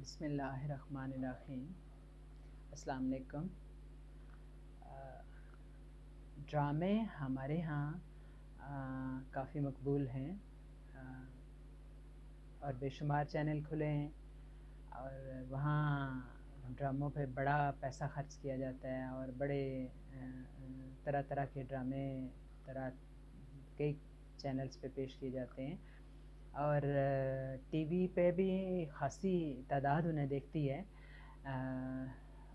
بسم اللہ الرحمن الرحیم۔ السلام علیکم۔ ڈرامے ہمارے ہاں کافی مقبول ہیں اور بے شمار چینل کھلے ہیں اور وہاں ڈراموں پہ بڑا پیسہ خرچ کیا جاتا ہے اور بڑے طرح طرح کے ڈرامے کئی چینلز پہ پیش کیے جاتے ہیں اور ٹی وی پہ بھی خاصی تعداد انہیں دیکھتی ہے،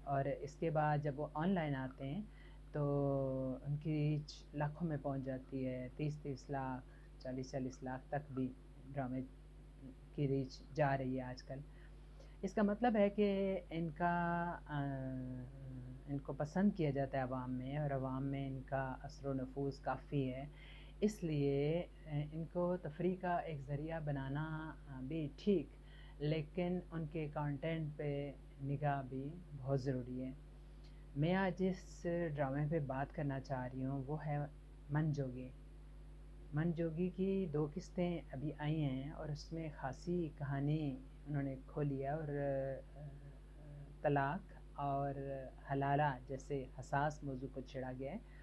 اور اس کے بعد جب وہ آن لائن آتے ہیں تو ان کی ریچ لاکھوں میں پہنچ جاتی ہے، 30 لاکھ 40 لاکھ تک بھی ڈرامے کی ریچ جا رہی ہے آج کل۔ اس کا مطلب ہے کہ ان کو پسند کیا جاتا ہے عوام میں، اور عوام میں ان کا اثر و نفوذ کافی ہے، اس لیے ان کو تفریح کا ایک ذریعہ بنانا بھی ٹھیک، لیکن ان کے کانٹینٹ پہ نگاہ بھی بہت ضروری ہے۔ میں آج جس ڈرامے پہ بات کرنا چاہ رہی ہوں وہ ہے من جوگی۔ من جوگی کی 2 قسطیں ابھی آئی ہیں اور اس میں خاصی کہانی انہوں نے کھولی ہے، اور طلاق اور حلالہ جیسے حساس موضوع کو چھیڑا گیا ہے۔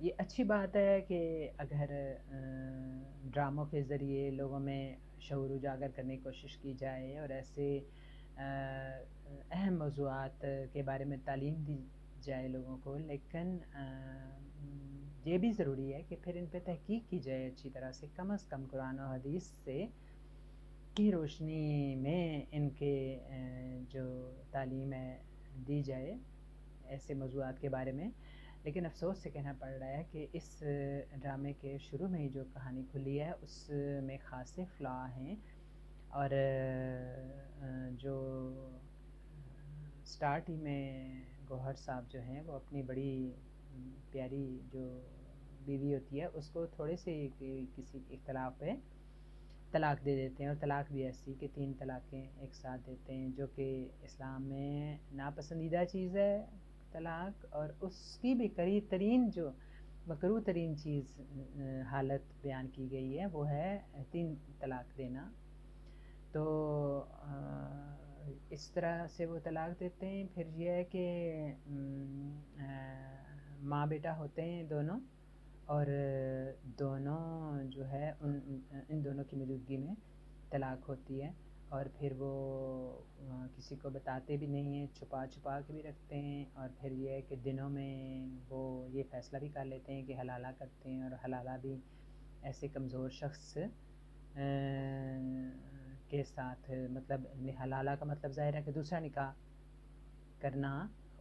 یہ اچھی بات ہے کہ اگر ڈراموں کے ذریعے لوگوں میں شعور اجاگر کرنے کی کوشش کی جائے اور ایسے اہم موضوعات کے بارے میں تعلیم دی جائے لوگوں کو، لیکن یہ بھی ضروری ہے کہ پھر ان پہ تحقیق کی جائے اچھی طرح سے، کم از کم قرآن و حدیث سے کی روشنی میں ان کے جو تعلیم ہے دی جائے ایسے موضوعات کے بارے میں۔ لیکن افسوس سے کہنا پڑ رہا ہے کہ اس ڈرامے کے شروع میں ہی جو کہانی کھلی ہے اس میں خاصے فلا ہیں، اور جو سٹارٹ ہی میں گوہر صاحب جو ہیں وہ اپنی بڑی پیاری جو بیوی ہوتی ہے اس کو تھوڑے سے کسی اختلاف پہ طلاق دے دیتے ہیں، اور طلاق بھی ایسی کہ 3 طلاقیں ایک ساتھ دیتے ہیں، جو کہ اسلام میں ناپسندیدہ چیز ہے طلاق، اور اس کی بھی قریب ترین جو مکروہ ترین چیز حالت بیان کی گئی ہے وہ ہے 3 طلاق دینا۔ تو اس طرح سے وہ طلاق دیتے ہیں۔ پھر یہ ہے کہ ماں بیٹا ہوتے ہیں دونوں، اور دونوں جو ہے ان دونوں کی موجودگی میں طلاق ہوتی ہے، اور پھر وہ کسی کو بتاتے بھی نہیں ہیں، چھپا چھپا کے بھی رکھتے ہیں، اور پھر یہ ہے کہ دنوں میں وہ یہ فیصلہ بھی کر لیتے ہیں کہ حلالہ کرتے ہیں، اور حلالہ بھی ایسے کمزور شخص کے ساتھ، مطلب حلالہ کا مطلب ظاہر ہے کہ دوسرا نکاح کرنا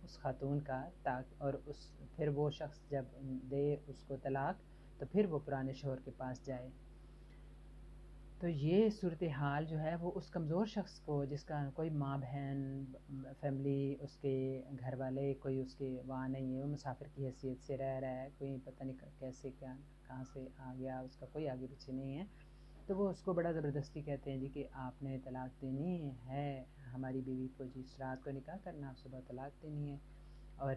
اس خاتون کا، اور پھر وہ شخص جب دے اس کو طلاق تو پھر وہ پرانے شوہر کے پاس جائے۔ تو یہ صورتحال جو ہے وہ اس کمزور شخص کو، جس کا کوئی ماں بہن فیملی، اس کے گھر والے کوئی اس کے وہاں نہیں ہے، وہ مسافر کی حیثیت سے رہ رہا ہے، کوئی پتہ نہیں کیسے کہاں سے آ گیا، اس کا کوئی آگے پیچھے نہیں ہے، تو وہ اس کو بڑا زبردستی کہتے ہیں جی کہ آپ نے طلاق دینی ہے ہماری بیوی کو، جی اس رات کو نکاح کرنا، صبح طلاق دینی ہے، اور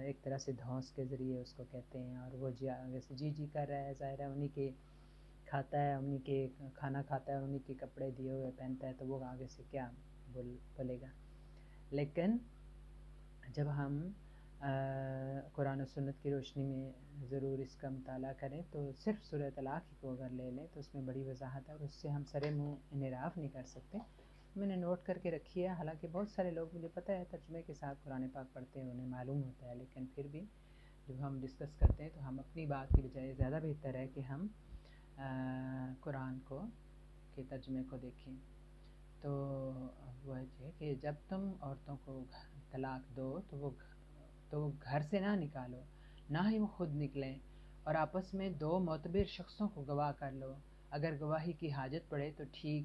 ایک طرح سے دھونس کے ذریعے اس کو کہتے ہیں، اور وہ ویسے جی کر رہا ہے، ظاہر ہے انہی کے کھاتا ہے، انہی کے کھانا کھاتا ہے، انہی کے کپڑے دیے ہوئے پہنتا ہے، تو وہ آگے سے کیا بولے گا۔ لیکن جب ہم قرآن و سنت کی روشنی میں ضرور اس کا مطالعہ کریں تو صرف سورہ طلاق ہی کو اگر لے لیں تو اس میں بڑی وضاحت ہے، اور اس سے ہم سرے منہ انحراف نہیں کر سکتے۔ میں نے نوٹ کر کے رکھی ہے، حالانکہ بہت سارے لوگ، مجھے پتہ ہے، ترجمے کے ساتھ قرآن پاک پڑھتے ہیں، انہیں معلوم ہوتا ہے، لیکن پھر بھی جب ہم ڈسکس کرتے ہیں تو ہم اپنی بات کی بجائے زیادہ بہتر ہے کہ ہم قرآن کے ترجمے کو دیکھیں۔ تو وہ ہے کہ جب تم عورتوں کو طلاق دو تو وہ گھر سے نہ نکالو، نہ ہی وہ خود نکلیں، اور آپس میں 2 معتبر شخصوں کو گواہ کر لو، اگر گواہی کی حاجت پڑے تو ٹھیک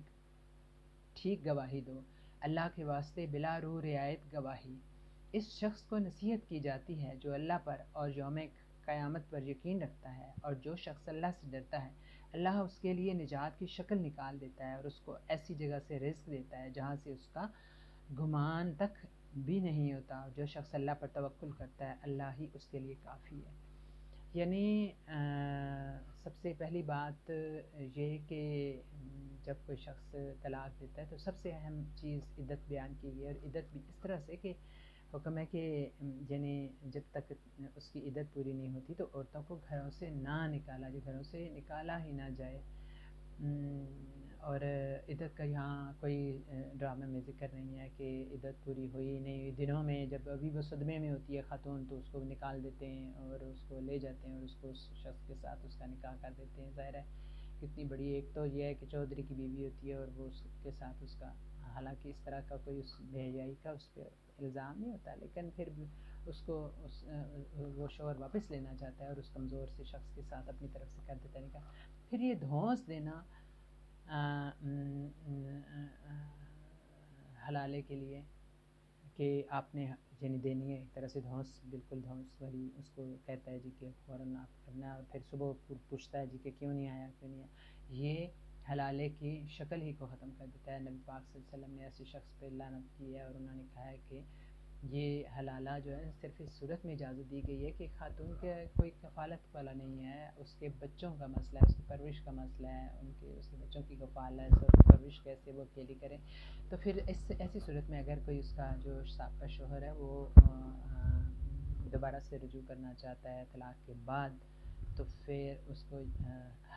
گواہی دو، اللہ کے واسطے بلا روح رعایت گواہی۔ اس شخص کو نصیحت کی جاتی ہے جو اللہ پر اور یوم قیامت پر یقین رکھتا ہے، اور جو شخص اللہ سے ڈرتا ہے اللہ اس کے لیے نجات کی شکل نکال دیتا ہے، اور اس کو ایسی جگہ سے رزق دیتا ہے جہاں سے اس کا گمان تک بھی نہیں ہوتا، جو شخص اللہ پر توکل کرتا ہے اللہ ہی اس کے لیے کافی ہے۔ یعنی سب سے پہلی بات یہ کہ جب کوئی شخص طلاق دیتا ہے تو سب سے اہم چیز عدت بیان کی گئی ہے، اور عدت بھی اس طرح سے کہ حکم ہے کہ یعنی جب تک اس کی عدت پوری نہیں ہوتی تو عورتوں کو گھروں سے نہ نکالا جائے، گھروں سے نکالا ہی نہ جائے۔ اور عدت کا یہاں کوئی ڈرامے میں ذکر نہیں ہے کہ عدت پوری ہوئی نہیں، دنوں میں جب ابھی وہ صدمے میں ہوتی ہے خاتون تو اس کو نکال دیتے ہیں اور اس کو لے جاتے ہیں اور اس کو اس شخص کے ساتھ اس کا نکاح کر دیتے ہیں۔ ظاہر ہے کتنی بڑی، ایک تو یہ ہے کہ چودھری کی بیوی ہوتی ہے اور وہ اس کے ساتھ اس کا، حالانکہ اس طرح کا کوئی اس بے حیائی کا اس پہ الزام نہیں ہوتا، لیکن پھر بھی اس کو وہ شوہر واپس لینا چاہتا ہے اور اس کمزور سے شخص کے ساتھ اپنی طرف سے کر دیتا ہے نکاح۔ پھر یہ دھونس دینا حلالے کے لیے کہ آپ نے یعنی دینی ہے، ایک طرح سے دھونس، بالکل دھونس والی اس کو کہتا ہے جی کہ فوراً آپ کرنا، اور پھر صبح پوچھتا ہے جی کہ کیوں نہیں آیا کیوں نہیں آیا۔ یہ حلالے کی شکل ہی کو ختم کر دیتا ہے۔ نبی پاک صلی اللہ علیہ وسلم نے ایسے شخص پہ لعنت کی ہے اور انہوں نے کہا ہے کہ یہ حلالہ جو ہے صرف اس صورت میں اجازت دی گئی ہے کہ خاتون کے کوئی کفالت والا نہیں ہے، اس کے بچوں کا مسئلہ ہے، اس کی پرورش کا مسئلہ ہے، اس کے بچوں کی کفالت اور پرورش کیسے وہ اکیلی کرے، تو پھر ایسی صورت میں اگر کوئی اس کا جو سابقہ شوہر ہے وہ دوبارہ سے رجوع کرنا چاہتا ہے طلاق کے بعد، تو پھر اس کو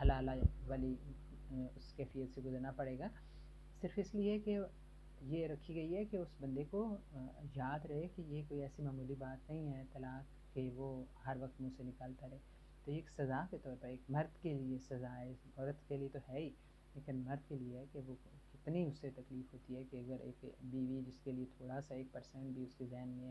حلالہ والی اس کیفیت سے گزرنا پڑے گا، صرف اس لیے کہ یہ رکھی گئی ہے کہ اس بندے کو یاد رہے کہ یہ کوئی ایسی معمولی بات نہیں ہے طلاق کہ وہ ہر وقت منہ سے نکالتا رہے، تو یہ ایک سزا کے طور پر، ایک مرد کے لیے سزا ہے، عورت کے لیے تو ہے ہی، لیکن مرد کے لیے ہے کہ وہ کتنی اس سے تکلیف ہوتی ہے کہ اگر ایک بیوی جس کے لیے تھوڑا سا 1% بھی اس کے ذہن میں